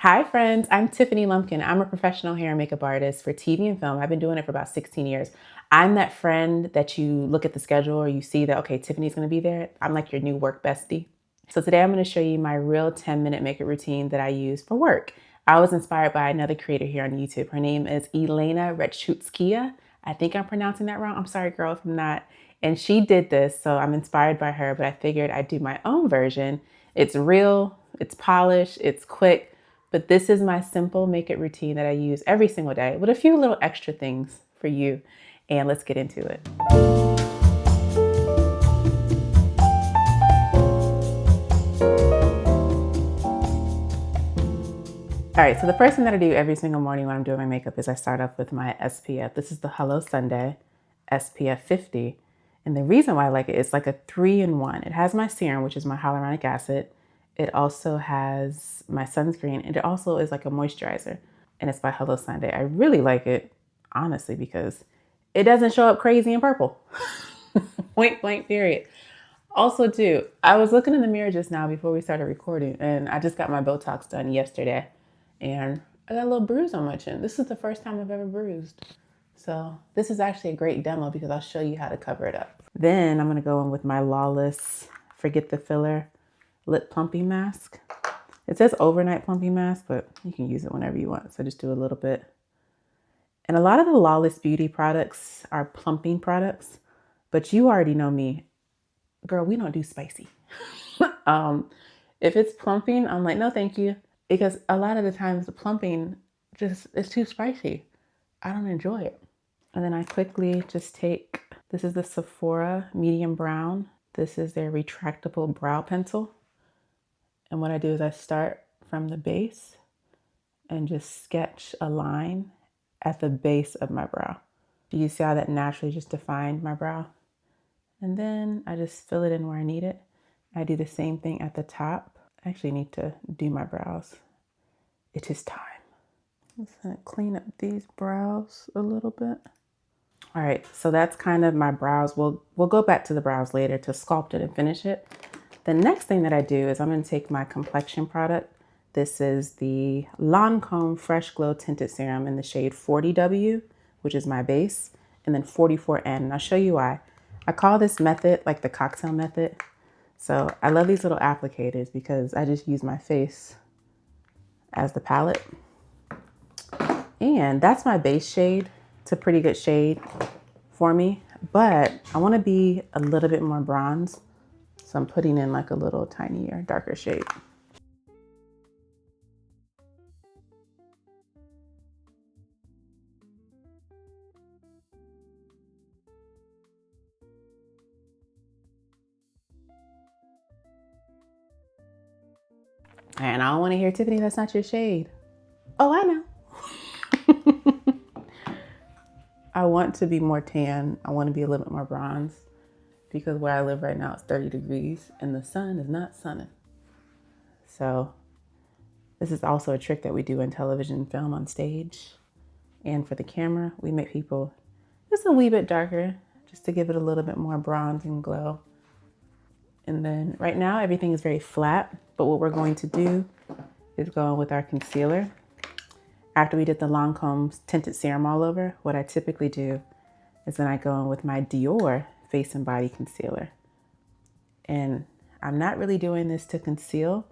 Hi friends, I'm Tiffany Lumpkin. I'm a professional hair and makeup artist for TV and film. I've been doing it for about 16 years. I'm that friend that you look at the schedule or you see that, okay, Tiffany's gonna be there. I'm like your new work bestie. So today I'm gonna show you my real 10-minute makeup routine that I use for work. I was inspired by another creator here on YouTube. Her name is Retractable. I think I'm pronouncing that wrong. I'm sorry, girl, if I'm not. And she did this, so I'm inspired by her, but I figured I'd do my own version. It's real, it's polished, it's quick, but this is my simple makeup routine that I use every single day with a few little extra things for you. And let's get into it. All right, so the first thing that I do every single morning when I'm doing my makeup is I start off with my SPF. This is the Hello Sunday SPF 50. And the reason why I like it is like a 3-in-1. It has my serum, which is my hyaluronic acid. It also has my sunscreen, and it also is like a moisturizer. And it's by Hello Sunday. I really like it, honestly, because it doesn't show up crazy in purple. Point blank, period. Also, too, I was looking in the mirror just now before we started recording, and I just got my Botox done yesterday. And I got a little bruise on my chin. This is the first time I've ever bruised. So this is actually a great demo because I'll show you how to cover it up. Then I'm gonna go in with my Lawless Forget the Filler Lip Plumping Mask. It says overnight plumping mask, but you can use it whenever you want. So just do a little bit. And a lot of the Lawless beauty products are plumping products, but you already know me. Girl, we don't do spicy. If it's plumping, I'm like, no, thank you. Because a lot of the times the plumping just is too spicy. I don't enjoy it. And then I quickly just take, this is the Sephora medium brown. This is their retractable brow pencil. And what I do is I start from the base and just sketch a line at the base of my brow. Do you see how that naturally just defined my brow? And then I just fill it in where I need it. I do the same thing at the top. I actually need to do my brows. It is time. I'm just gonna clean up these brows a little bit. All right, so that's kind of my brows. We'll go back to the brows later to sculpt it and finish it. The next thing that I do is I'm gonna take my complexion product. This is the Lancôme Fresh Glow Tinted Serum in the shade 40W, which is my base, and then 44N, and I'll show you why. I call this method like the cocktail method. So I love these little applicators because I just use my face as the palette. And that's my base shade. It's a pretty good shade for me, but I want to be a little bit more bronze. So I'm putting in like a little tinier, darker shade. And I don't want to hear, Tiffany, that's not your shade. Oh, I know. I want to be more tan. I want to be a little bit more bronze because where I live right now it's 30 degrees and the sun is not sunning. So this is also a trick that we do in television, film, on stage. And for the camera, we make people just a wee bit darker just to give it a little bit more bronze and glow. And then right now everything is very flat, but what we're going to do is go in with our concealer. After we did the Lancôme tinted serum all over, what I typically do is then I go in with my Dior Face and Body Concealer. And I'm not really doing this to conceal.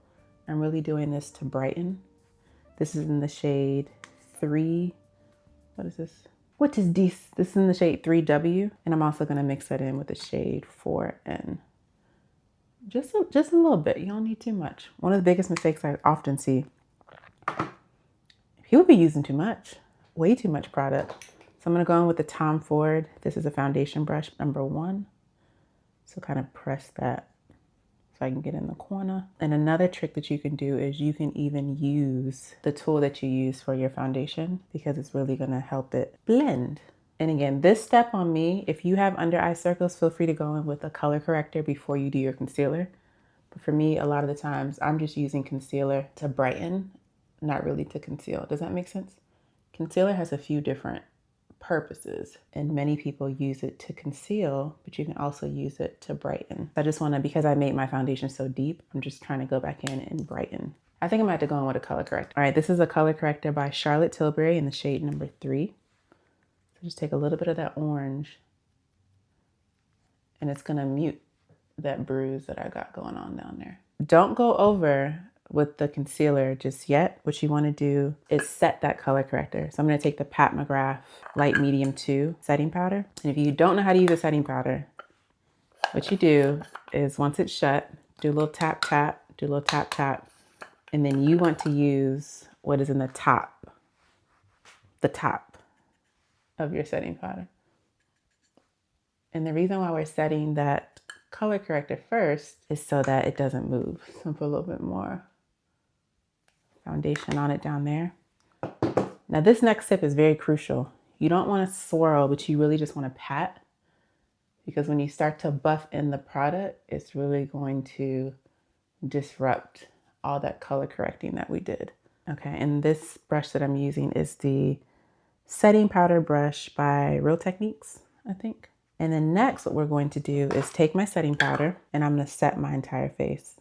I'm really doing this to brighten. This is in the shade 3. What is this? What is this? This is in the shade 3W. And I'm also going to mix that in with the shade 4N. Just a little bit. You don't need too much. One of the biggest mistakes I often see, people be using too much, way too much product. So I'm going to go in with the Tom Ford. This is a foundation brush, number 1. So kind of press that so I can get in the corner. And another trick that you can do is you can even use the tool that you use for your foundation because it's really going to help it blend. And again, this step on me, if you have under eye circles, feel free to go in with a color corrector before you do your concealer. But for me, a lot of the times, I'm just using concealer to brighten, not really to conceal. Does that make sense? Concealer has a few different purposes, and many people use it to conceal, but you can also use it to brighten. I just want to, because I made my foundation so deep, I'm just trying to go back in and brighten I think I'm gonna have to go in with a color corrector. All right, this is a color corrector by Charlotte Tilbury in the shade number 3. So just take a little bit of that orange and it's gonna mute that bruise that I got going on down there. Don't go over with the concealer just yet. What you wanna do is set that color corrector. So I'm gonna take the Pat McGrath Light Medium 2 setting powder. And if you don't know how to use a setting powder, what you do is once it's shut, do a little tap, tap, do a little tap, tap. And then you want to use what is in the top of your setting powder. And the reason why we're setting that color corrector first is so that it doesn't move. So put a little bit more foundation on it down there. Now this next step is very crucial. You don't want to swirl, but you really just want to pat, because when you start to buff in the product, it's really going to disrupt all that color correcting that we did. Okay, and this brush that I'm using is the setting powder brush by Real Techniques, I think. And then next, what we're going to do is take my setting powder and I'm gonna set my entire face.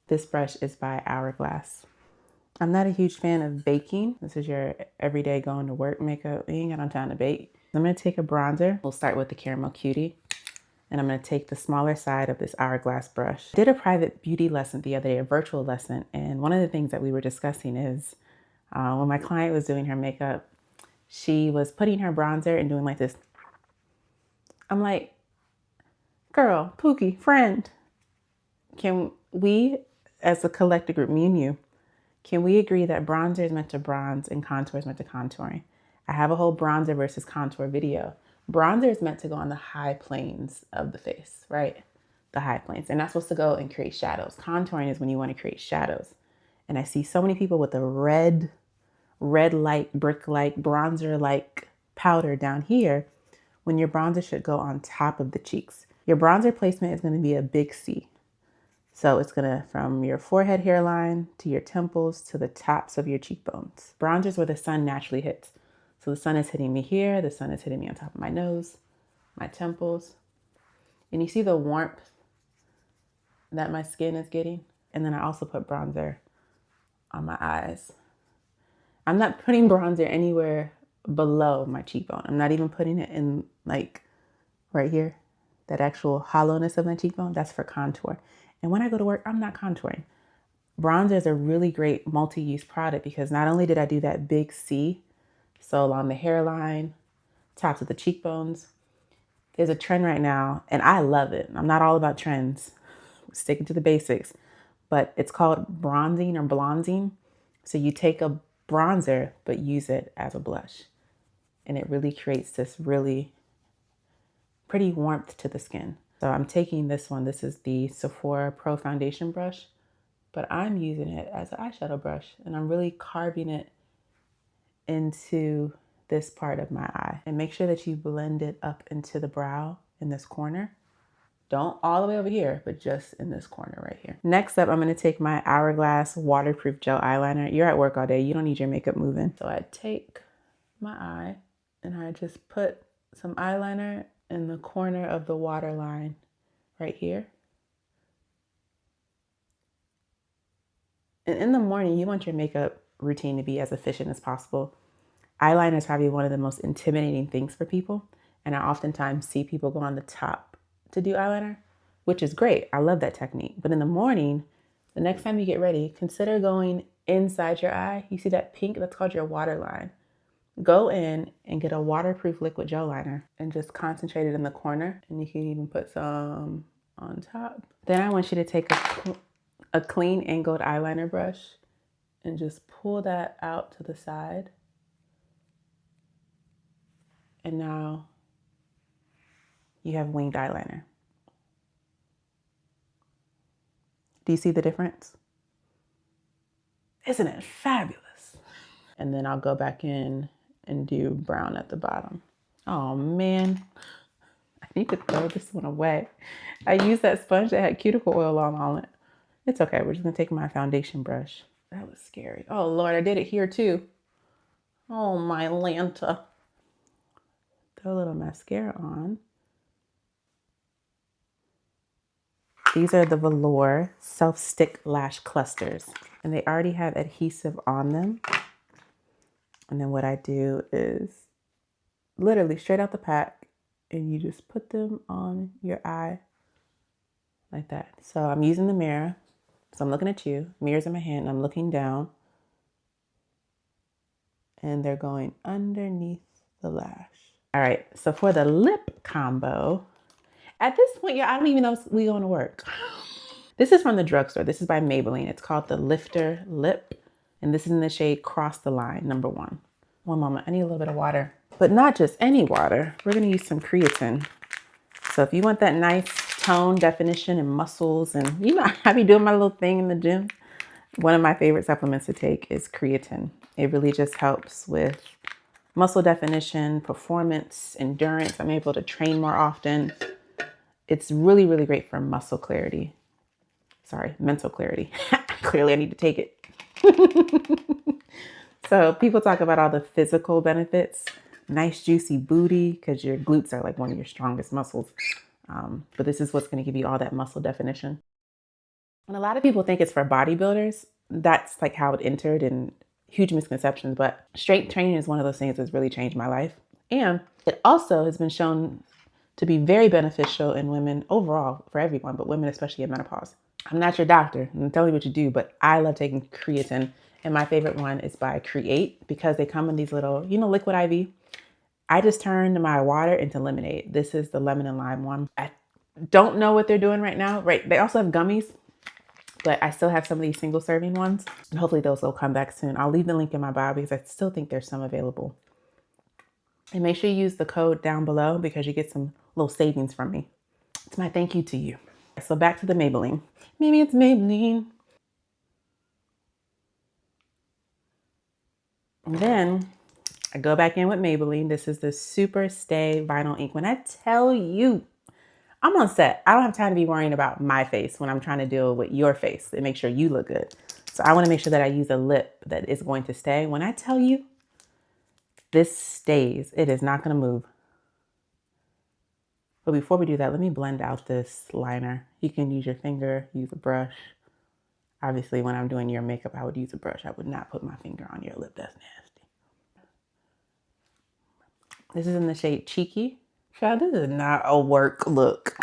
This brush is by Hourglass. I'm not a huge fan of baking. This is your everyday going to work makeup. You ain't got no time to bake. I'm gonna take a bronzer. We'll start with the Caramel Cutie. And I'm gonna take the smaller side of this Hourglass brush. I did a private beauty lesson the other day, a virtual lesson. And one of the things that we were discussing is when my client was doing her makeup, she was putting her bronzer and doing like this. I'm like, girl, Pookie, friend, can we, as a collective group, me and you, can we agree that bronzer is meant to bronze and contour is meant to contouring? I have a whole bronzer versus contour video. Bronzer is meant to go on the high planes of the face, right? The high planes. They're not supposed to go and create shadows. Contouring is when you want to create shadows. And I see so many people with a red light, brick-like, bronzer-like powder down here when your bronzer should go on top of the cheeks. Your bronzer placement is going to be a big C. So it's going to, from your forehead hairline to your temples to the tops of your cheekbones. Bronzer is where the sun naturally hits. So the sun is hitting me here. The sun is hitting me on top of my nose, my temples. And you see the warmth that my skin is getting. And then I also put bronzer on my eyes. I'm not putting bronzer anywhere below my cheekbone. I'm not even putting it in like right here, that actual hollowness of my cheekbone. That's for contour. And when I go to work, I'm not contouring. Bronzer is a really great multi-use product because not only did I do that big C, so along the hairline, tops of the cheekbones, there's a trend right now, and I love it. I'm not all about trends, sticking to the basics, but it's called bronzing or blonzing. So you take a bronzer, but use it as a blush. And it really creates this really pretty warmth to the skin. So I'm taking this one. This is the Sephora Pro Foundation brush, but I'm using it as an eyeshadow brush, and I'm really carving it into this part of my eye. And make sure that you blend it up into the brow in this corner. Don't all the way over here, but just in this corner right here. Next up, I'm going to take my Hourglass waterproof gel eyeliner. You're at work all day. You don't need your makeup moving. So I take my eye and I just put some eyeliner in the corner of the waterline right here. And in the morning, you want your makeup routine to be as efficient as possible. Eyeliner is probably one of the most intimidating things for people. And I oftentimes see people go on the top to do eyeliner, which is great. I love that technique. But in the morning, the next time you get ready, consider going inside your eye. You see that pink? That's called your waterline. Go in and get a waterproof liquid gel liner and just concentrate it in the corner. And you can even put some on top. Then I want you to take a clean angled eyeliner brush and just pull that out to the side. And now you have winged eyeliner. Do you see the difference? Isn't it fabulous? And then I'll go back in and do brown at the bottom. Oh man, I need to throw this one away. I used that sponge that had cuticle oil on it. It's okay, we're just gonna take my foundation brush. That was scary. Oh Lord, I did it here too. Oh my Lanta. Throw a little mascara on. These are the Velour Self-Stick Lash Clusters. And they already have adhesive on them. And then what I do is literally straight out the pack, and you just put them on your eye like that. So I'm using the mirror. So I'm looking at you, mirror's in my hand, and I'm looking down. And they're going underneath the lash. All right, so for the lip combo, at this point, yeah, I don't even know if we're going to work. This is from the drugstore. This is by Maybelline. It's called the Lifter Lip. And this is in the shade Cross the Line, number 1. One moment, I need a little bit of water. But not just any water. We're gonna use some creatine. So if you want that nice tone, definition, and muscles, and you know, I be doing my little thing in the gym. One of my favorite supplements to take is creatine. It really just helps with muscle definition, performance, endurance. I'm able to train more often. It's really, really great for muscle clarity. Sorry, mental clarity. Clearly I need to take it. So people talk about all the physical benefits. Nice juicy booty, because your glutes are like one of your strongest muscles. But this is what's going to give you all that muscle definition. And a lot of people think it's for bodybuilders. That's like how it entered, and huge misconceptions. But strength training is one of those things that's really changed my life. And it also has been shown to be very beneficial in women overall, for everyone, but women especially in menopause. I'm not your doctor, I'm telling you what you do, but I love taking creatine. And my favorite one is by Create, because they come in these little, you know, liquid IV. I just turned my water into lemonade. This is the lemon and lime one. I don't know what they're doing right now. Right, they also have gummies, but I still have some of these single serving ones. And hopefully those will come back soon. I'll leave the link in my bio because I still think there's some available. And make sure you use the code down below because you get some little savings from me. It's my thank you to you. So back to the Maybelline. Maybe it's Maybelline. And then I go back in with Maybelline. This is the SuperStay Vinyl Ink. When I tell you, I'm on set. I don't have time to be worrying about my face when I'm trying to deal with your face and make sure you look good. So I want to make sure that I use a lip that is going to stay. When I tell you, this stays. It is not going to move. But before we do that, let me blend out this liner. You can use your finger, use a brush. Obviously, when I'm doing your makeup, I would use a brush. I would not put my finger on your lip. That's nasty. This is in the shade Cheeky. Child, this is not a work look.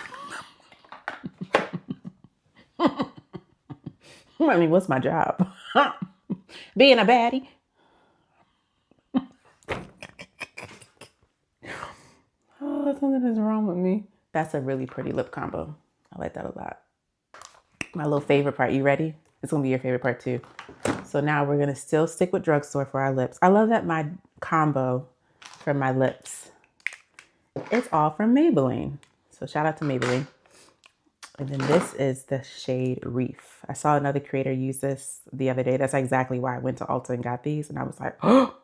I mean, what's my job? Being a baddie. Oh, something is wrong with me. That's a really pretty lip combo. I like that a lot. My little favorite part. You ready? It's gonna be your favorite part too. So now we're gonna still stick with drugstore for our lips. I love that my combo for my lips, it's all from Maybelline. So shout out to Maybelline. And then this is the shade Reef. I saw another creator use this the other day. That's exactly why I went to Ulta and got these. And I was like, oh,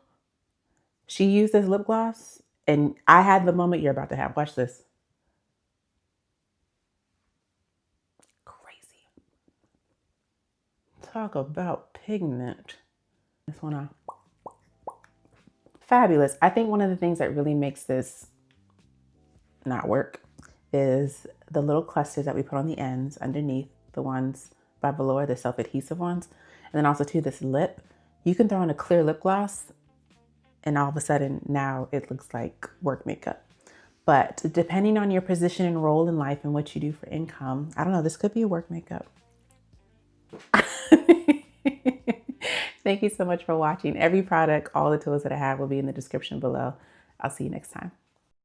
she used this lip gloss. And I had the moment you're about to have. Watch this. Crazy. Talk about pigment. This one, fabulous. I think one of the things that really makes this not work is the little clusters that we put on the ends underneath, the ones by Velour, the self-adhesive ones. And then also too, this lip, you can throw in a clear lip gloss and all of a sudden now it looks like work makeup. But depending on your position and role in life and what you do for income, I don't know, this could be a work makeup. Thank you so much for watching. Every product, all the tools that I have will be in the description below. I'll see you next time.